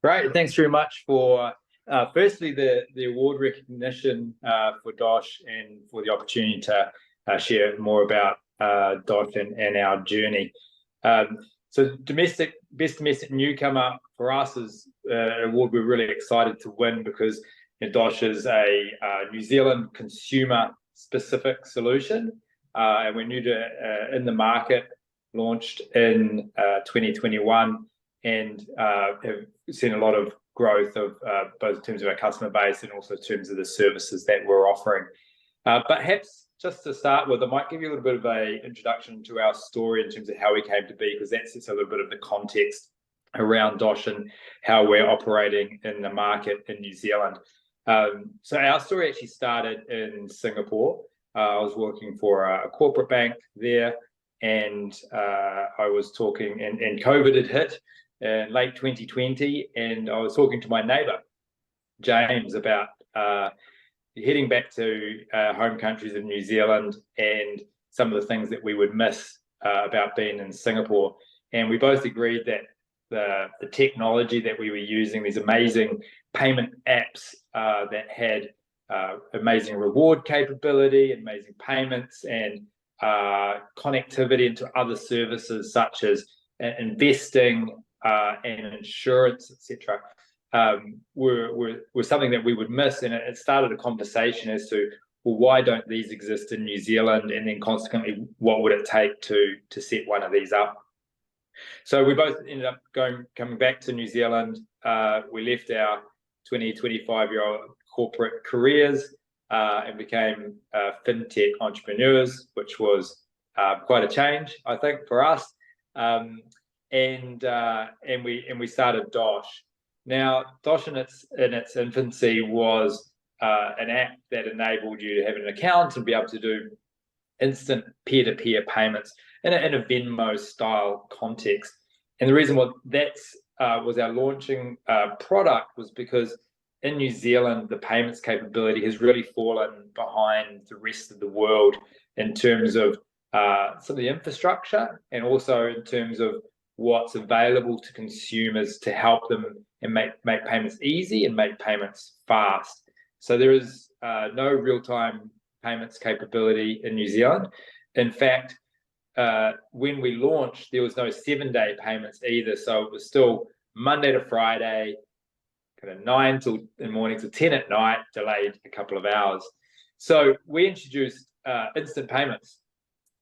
Great, thanks very much for firstly the award recognition for Dosh and for the opportunity to share more about Dosh and our journey. So best domestic newcomer for us is an award we're really excited to win because Dosh is a New Zealand consumer specific solution, and we're new to in the market, launched in 2021. And have seen a lot of growth of both in terms of our customer base and also in terms of the services that we're offering. But perhaps just to start with, I might give you a little bit of an introduction to our story in terms of how we came to be, because that sets a little bit of the context around Dosh and how we're operating in the market in New Zealand. So our story actually started in Singapore. I was working for a corporate bank there, and I was talking, and COVID had hit in late 2020, and I was talking to my neighbour, James, about heading back to home countries of New Zealand and some of the things that we would miss about being in Singapore. And we both agreed that the technology that we were using, these amazing payment apps that had amazing reward capability, amazing payments, and connectivity into other services such as investing, and insurance, etc., were something that we would miss. And it started a conversation as to, well, why don't these exist in New Zealand? And then consequently, what would it take to set one of these up? So we both ended up coming back to New Zealand. We left our 25-year-old corporate careers and became fintech entrepreneurs, which was quite a change, I think, for us. And we started Dosh. Now, Dosh in its infancy was an app that enabled you to have an account and be able to do instant peer-to-peer payments in a Venmo style context. And the reason why that was our launching product was because in New Zealand, the payments capability has really fallen behind the rest of the world in terms of some of the infrastructure, and also in terms of what's available to consumers to help them and make payments easy and make payments fast. So there is no real-time payments capability in New Zealand. In fact, when we launched, there was no 7-day payments either. So it was still Monday to Friday, kind of 9 in the morning to 10 at night, delayed a couple of hours. So we introduced instant payments,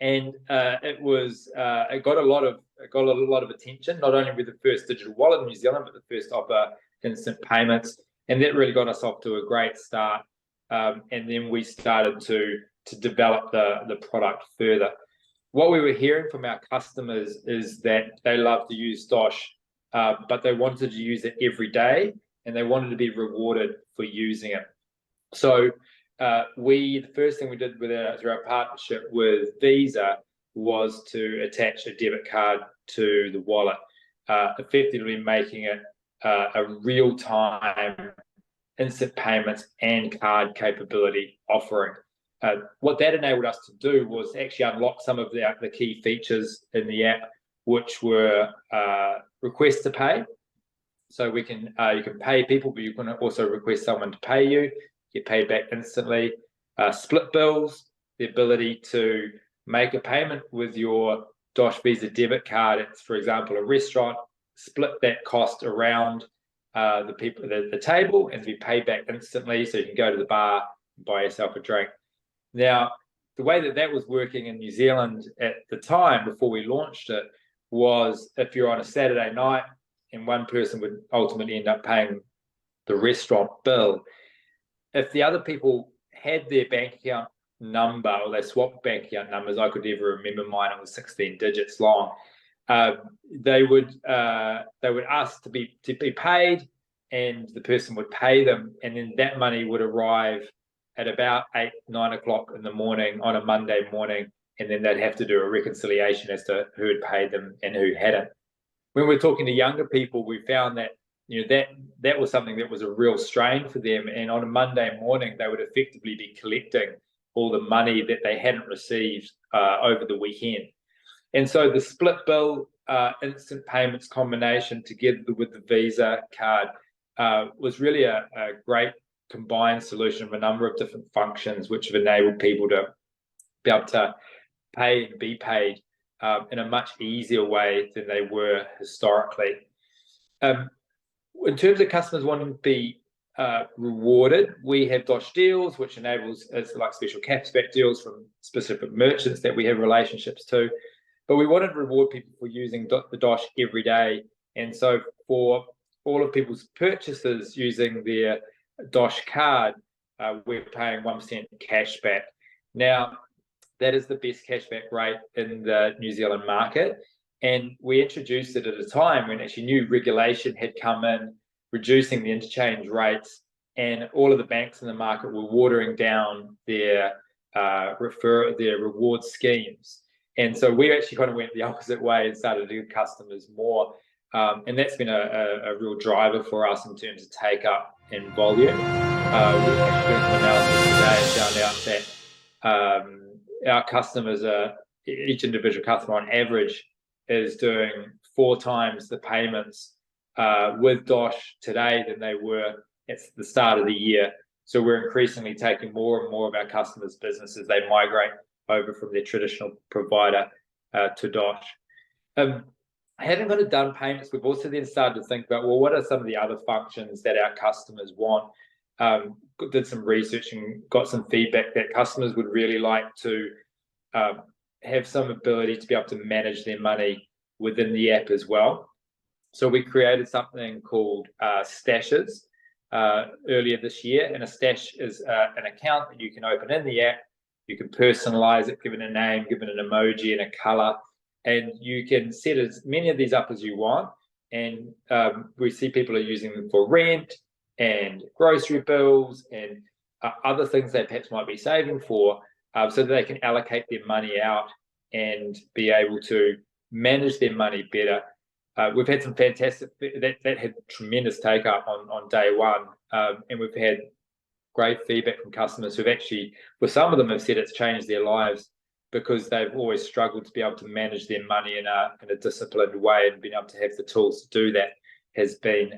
and it got a lot of attention, not only with the first digital wallet in New Zealand, but the first offer instant payments, and that really got us off to a great start. And then we started to develop the product further. What we were hearing from our customers is that they love to use Dosh, but they wanted to use it every day, and they wanted to be rewarded for using it. So the first thing we did through our partnership with Visa was to attach a debit card to the wallet, effectively making it a real-time instant payments and card capability offering. What that enabled us to do was actually unlock some of the key features in the app, which were request to pay. So you can pay people, but you can also request someone to pay you, get paid back instantly. Split bills, the ability to make a payment with your Dosh Visa debit card. It's, for example, a restaurant, split that cost around the table and be paid back instantly, so you can go to the bar and buy yourself a drink. Now, the way that was working in New Zealand at the time before we launched it was, if you're on a Saturday night and one person would ultimately end up paying the restaurant bill, if the other people had their bank account number, or they swapped bank account numbers, I could never remember mine, it was 16 digits long, they would ask to be paid, and the person would pay them, and then that money would arrive at about 8-9 o'clock in the morning on a Monday morning, and then they'd have to do a reconciliation as to who had paid them and who hadn't. When we're talking to younger people, we found that that was something that was a real strain for them, and on a Monday morning they would effectively be collecting all the money that they hadn't received over the weekend. And so the split bill instant payments combination together with the Visa card was really a great combined solution of a number of different functions, which have enabled people to be able to pay and be paid in a much easier way than they were historically. In terms of customers wanting to be rewarded, we have Dosh deals, which enables like special cashback deals from specific merchants that we have relationships to. But we wanted to reward people for using the Dosh every day. And so for all of people's purchases using their Dosh card, we're paying 1% cashback. Now, that is the best cashback rate in the New Zealand market. And we introduced it at a time when actually new regulation had come in, reducing the interchange rates, and all of the banks in the market were watering down their reward schemes. And so we actually kind of went the opposite way and started to give customers more. And that's been a real driver for us in terms of take up and volume. We've actually done some analysis today and found out that our customers each individual customer on average is doing 4 times the payments with Dosh today than they were at the start of the year. So we're increasingly taking more and more of our customers' business as they migrate over from their traditional provider to Dosh. Having kind of done payments, we've also then started to think about, well, what are some of the other functions that our customers want? Did some research and got some feedback that customers would really like to have some ability to be able to manage their money within the app as well. So we created something called stashes earlier this year, and a stash is an account that you can open in the app. You can personalize it, give it a name, give it an emoji and a color, and you can set as many of these up as you want. And we see people are using them for rent and grocery bills and other things they perhaps might be saving for, so that they can allocate their money out and be able to manage their money better. We've had some fantastic, that had tremendous take up on day one, and we've had great feedback from customers who've actually, for some of them, have said it's changed their lives because they've always struggled to be able to manage their money in a disciplined way, and being able to have the tools to do that has been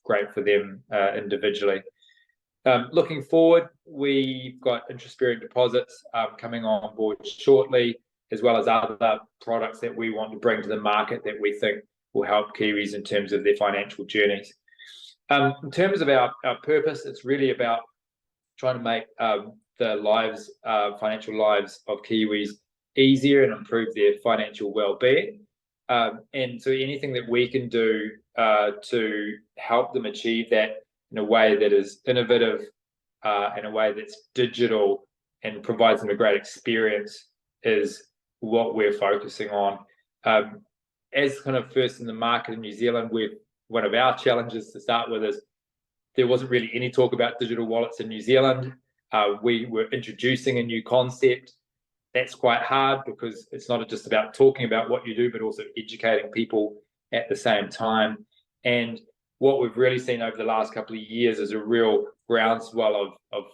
great for them individually. Looking forward, we've got interest-bearing deposits coming on board shortly, as well as other products that we want to bring to the market that we think will help Kiwis in terms of their financial journeys. In terms of our purpose, it's really about trying to make the financial lives of Kiwis easier and improve their financial well-being. And so anything that we can do to help them achieve that in a way that is innovative, in a way that's digital and provides them a great experience is what we're focusing on. As kind of first in the market in New Zealand, one of our challenges to start with is there wasn't really any talk about digital wallets in New Zealand. We were introducing a new concept. That's quite hard because it's not just about talking about what you do, but also educating people at the same time. And what we've really seen over the last couple of years is a real groundswell of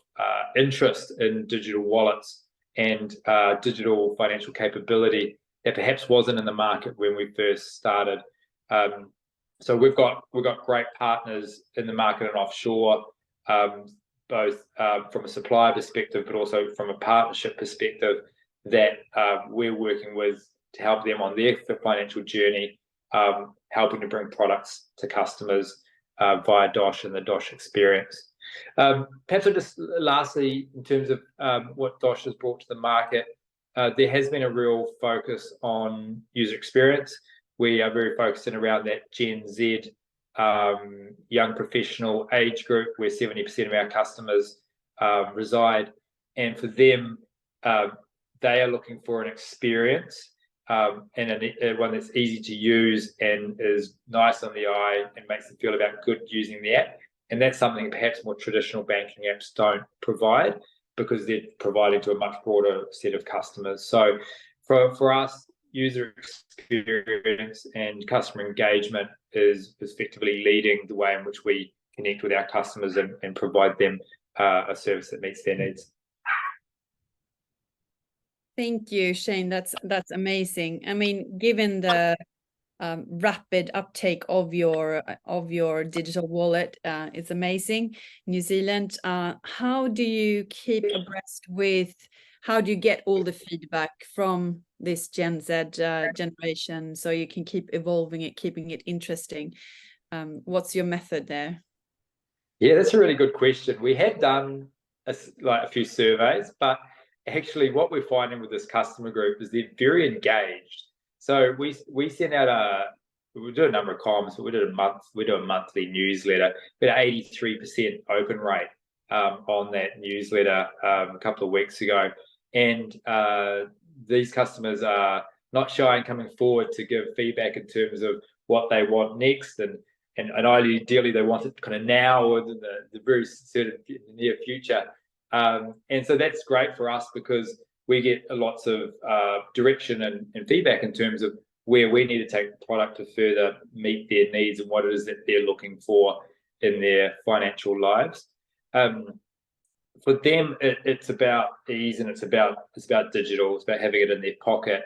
interest in digital wallets and digital financial capability that perhaps wasn't in the market when we first started. So we've got great partners in the market and offshore, both from a supplier perspective, but also from a partnership perspective that we're working with to help them on their financial journey, helping to bring products to customers via Dosh and the Dosh experience. Perhaps just lastly, in terms of what Dosh has brought to the market, there has been a real focus on user experience. We are very focused in around that Gen Z young professional age group where 70% of our customers reside. And for them, they are looking for an experience and one that's easy to use and is nice on the eye and makes them feel about good using the app. And that's something perhaps more traditional banking apps don't provide because they're providing to a much broader set of customers. So for us, user experience and customer engagement is effectively leading the way in which we connect with our customers and provide them a service that meets their needs. Thank you, Shane. That's amazing. I mean, given the rapid uptake of your digital wallet. It's amazing. New Zealand, how do you keep abreast with, how do you get all the feedback from this Gen Z generation so you can keep evolving it, keeping it interesting? What's your method there? Yeah, that's a really good question. We have done a few surveys, but actually what we're finding with this customer group is they're very engaged. So we send out we do a number of columns, but we do a monthly newsletter. We had an 83% open rate on that newsletter a couple of weeks ago. And these customers are not shy in coming forward to give feedback in terms of what they want next, and ideally they want it kind of now or in the very certain near future. And so that's great for us because we get lots of direction and feedback in terms of where we need to take the product to further meet their needs and what it is that they're looking for in their financial lives. For them, it's about ease, and it's about digital. It's about having it in their pocket.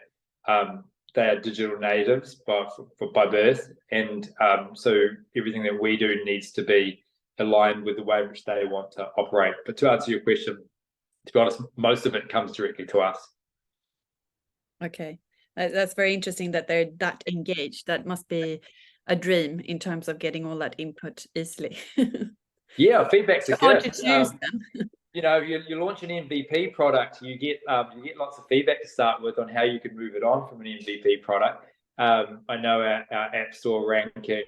They are digital natives by birth, and so everything that we do needs to be aligned with the way in which they want to operate. But to answer your question, to be honest, most of it comes directly to us. Okay, that's very interesting that they're that engaged. That must be a dream in terms of getting all that input easily. Yeah, feedback's a hard gift. to choose them. You know, you launch an MVP product, you get lots of feedback to start with on how you can move it on from an MVP product. I know our App Store ranking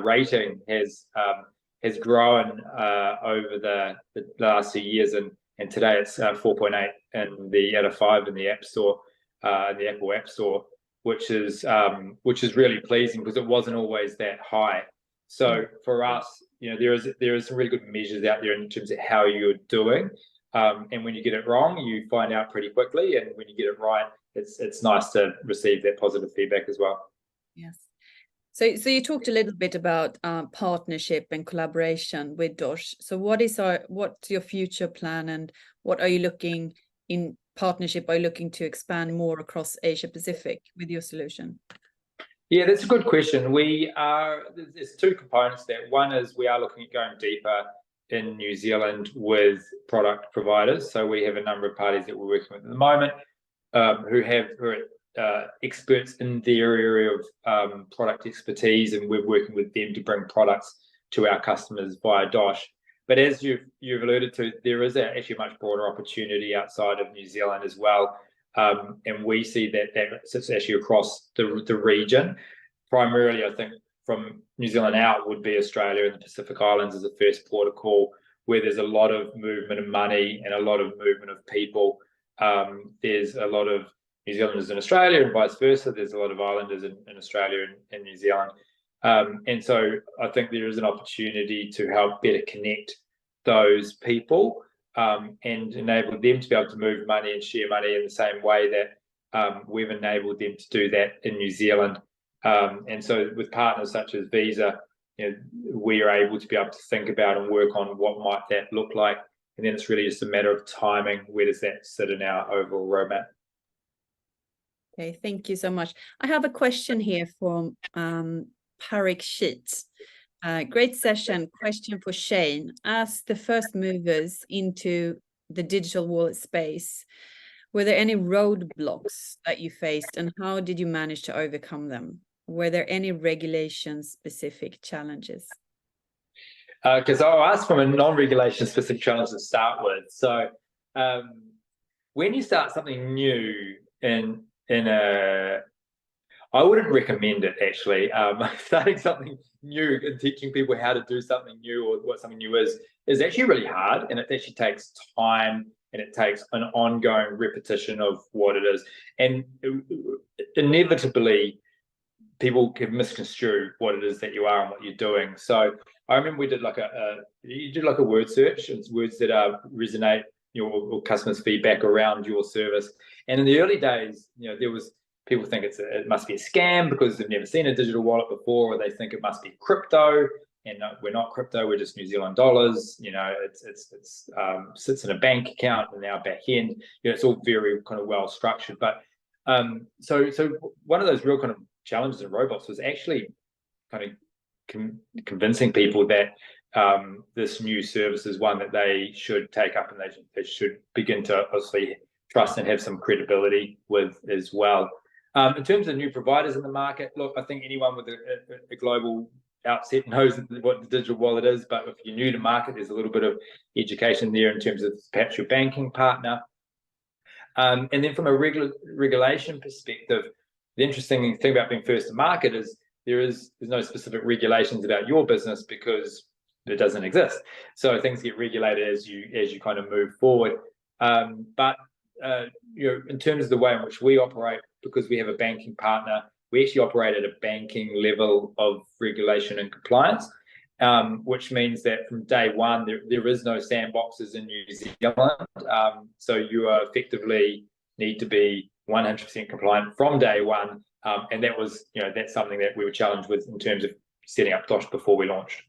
rating has grown over the last 2 years, and today it's 4.8 and out of 5 in the App Store, in the Apple App Store, which is really pleasing because it wasn't always that high. So for us, you know, there is some really good measures out there in terms of how you're doing, and when you get it wrong, you find out pretty quickly, and when you get it right, it's nice to receive that positive feedback as well. Yes. So you talked a little bit about partnership and collaboration with Dosh. So what's your future plan, and what are you looking in partnership? Are you looking to expand more across Asia Pacific with your solution? Yeah, that's a good question. There's two components there. One is we are looking at going deeper in New Zealand with product providers. So we have a number of parties that we're working with at the moment who are experts in their area of product expertise, and we're working with them to bring products to our customers via Dosh. But as you've alluded to, there is actually a much broader opportunity outside of New Zealand as well. And we see that sits actually across the region. Primarily, I think from New Zealand out would be Australia and the Pacific Islands as a first port of call, where there's a lot of movement of money and a lot of movement of people. There's a lot of New Zealanders in Australia and vice versa. There's a lot of Islanders in Australia and New Zealand. And so I think there is an opportunity to help better connect those people and enable them to be able to move money and share money in the same way that we've enabled them to do that in New Zealand. And so with partners such as Visa, you know, we are able to be able to think about and work on what might that look like. And then it's really just a matter of timing. Where does that sit in our overall roadmap? Okay, thank you so much. I have a question here from Parik Sheets. Great session. Question for Shane. As the first movers into the digital wallet space, were there any roadblocks that you faced, and how did you manage to overcome them? Were there any regulation-specific challenges? Because I'll ask from a non-regulation specific challenge to start with. So when you start something new I wouldn't recommend it actually. Starting something new and teaching people how to do something new or what something new is actually really hard, and it actually takes time and it takes an ongoing repetition of what it is. And inevitably, people can misconstrue what it is that you are and what you're doing. So I remember we did you did a word search. It's words that resonate your customers' feedback around your service. And in the early days, you know, there was people think it must be a scam because they've never seen a digital wallet before, or they think it must be crypto. And no, we're not crypto. We're just New Zealand dollars. You know, it sits in a bank account in our back end. You know, it's all very kind of well structured. But so one of those real kind of challenges in robots was actually kind of convincing people that this new service is one that they should take up, and they should begin to obviously trust and have some credibility with as well. In terms of new providers in the market, look, I think anyone with a global outset knows what the digital wallet is, but if you're new to market, there's a little bit of education there in terms of perhaps your banking partner. And then from a regulation perspective, the interesting thing about being first to market is there's no specific regulations about your business because it doesn't exist. So things get regulated as you kind of move forward. But in terms of the way in which we operate, because we have a banking partner, we actually operate at a banking level of regulation and compliance, which means that from day one, there is no sandboxes in New Zealand. So you are effectively need to be 100% compliant from day one. And that was, that's something that we were challenged with in terms of setting up Dosh before we launched.